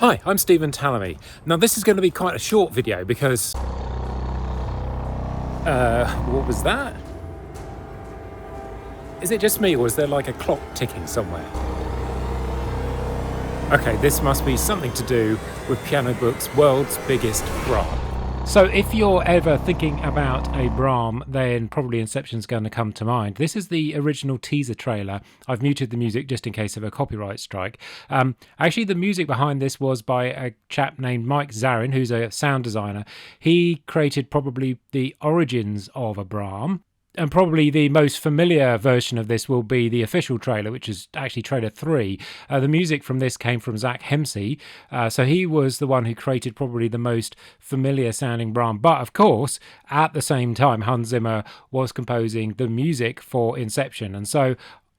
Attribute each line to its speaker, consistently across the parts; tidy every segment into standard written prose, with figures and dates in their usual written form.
Speaker 1: Hi, I'm Stephen Tallamy. Now this is going to be quite a short video because... what was that? Is it just me or is there like a clock ticking somewhere? Okay, this must be something to do with Pianobook's world's biggest BRAAM. So if you're ever thinking about a BRAAM, then probably Inception's going to come to mind. This is the original teaser trailer. I've muted the music just in case of a copyright strike. Actually, the music behind this was by a chap named Mike Zarin, who's a sound designer. He created probably the origins of a BRAAM. And probably the most familiar version of this will be the official trailer, which is actually trailer 3. The music from this came from Zach Hemsey, so he was the one who created probably the most familiar sounding BRAAM. But of course, at the same time, Hans Zimmer was composing the music for Inception. And so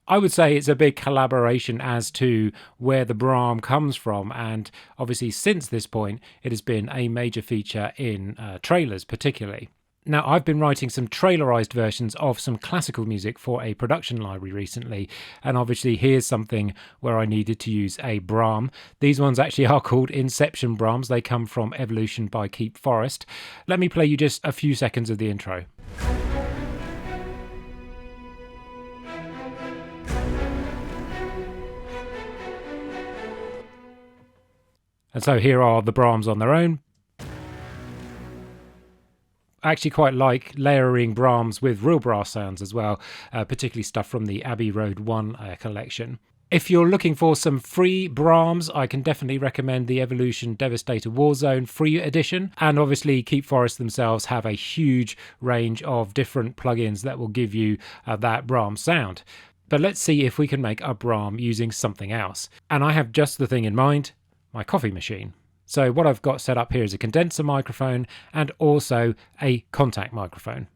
Speaker 1: I would say it's a big collaboration as to where the BRAAM comes from. And obviously, since this point, it has been a major feature in trailers particularly. Now, I've been writing some trailerized versions of some classical music for a production library recently, and obviously here's something where I needed to use a BRAAM. These ones actually are called Inception BRAAMs. They come from Evolution by Keep Forest. Let me play you just a few seconds of the intro. And so here are the BRAAMs on their own. I actually quite like layering BRAAMs with real brass sounds as well, particularly stuff from the Abbey Road 1 collection. If you're looking for some free BRAAMs, I can definitely recommend the Evolution Devastator Warzone free edition. And obviously Keep Forest themselves have a huge range of different plugins that will give you that BRAAM sound. But let's see if we can make a BRAAM using something else. And I have just the thing in mind, my coffee machine. So what I've got set up here is a condenser microphone and also a contact microphone.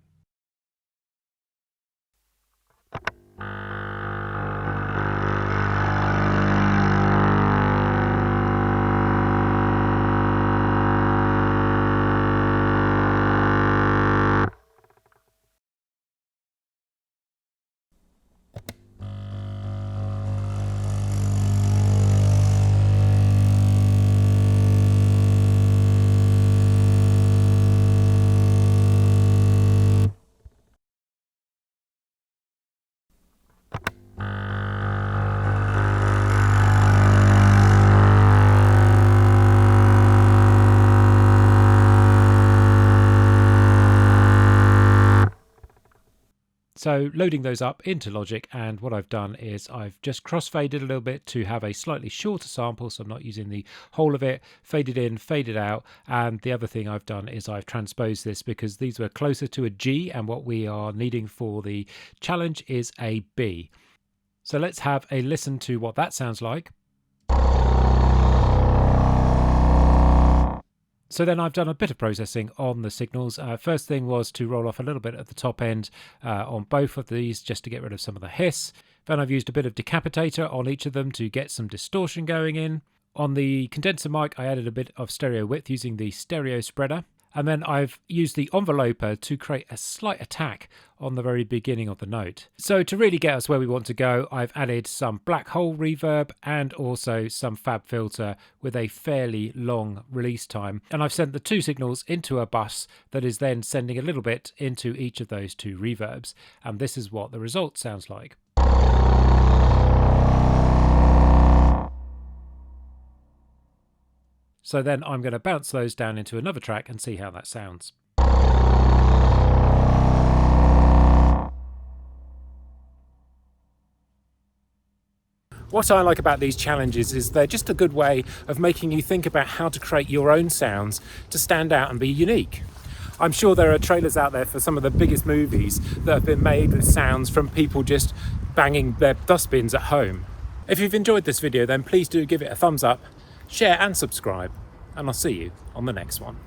Speaker 1: So loading those up into Logic, and what I've done is I've just crossfaded a little bit to have a slightly shorter sample, so I'm not using the whole of it, faded in, faded out. And the other thing I've done is I've transposed this because these were closer to a G, and what we are needing for the challenge is a B. So let's have a listen to what that sounds like. So then I've done a bit of processing on the signals. First thing was to roll off a little bit at the top end on both of these just to get rid of some of the hiss. Then I've used a bit of decapitator on each of them to get some distortion going in. On the condenser mic, I added a bit of stereo width using the stereo spreader. And then I've used the enveloper to create a slight attack on the very beginning of the note. So to really get us where we want to go, I've added some black hole reverb and also some fab filter with a fairly long release time. And I've sent the two signals into a bus that is then sending a little bit into each of those two reverbs. And this is what the result sounds like. So then I'm going to bounce those down into another track and see how that sounds. What I like about these challenges is they're just a good way of making you think about how to create your own sounds to stand out and be unique. I'm sure there are trailers out there for some of the biggest movies that have been made with sounds from people just banging their dustbins at home. If you've enjoyed this video, then please do give it a thumbs up, share and subscribe, and I'll see you on the next one.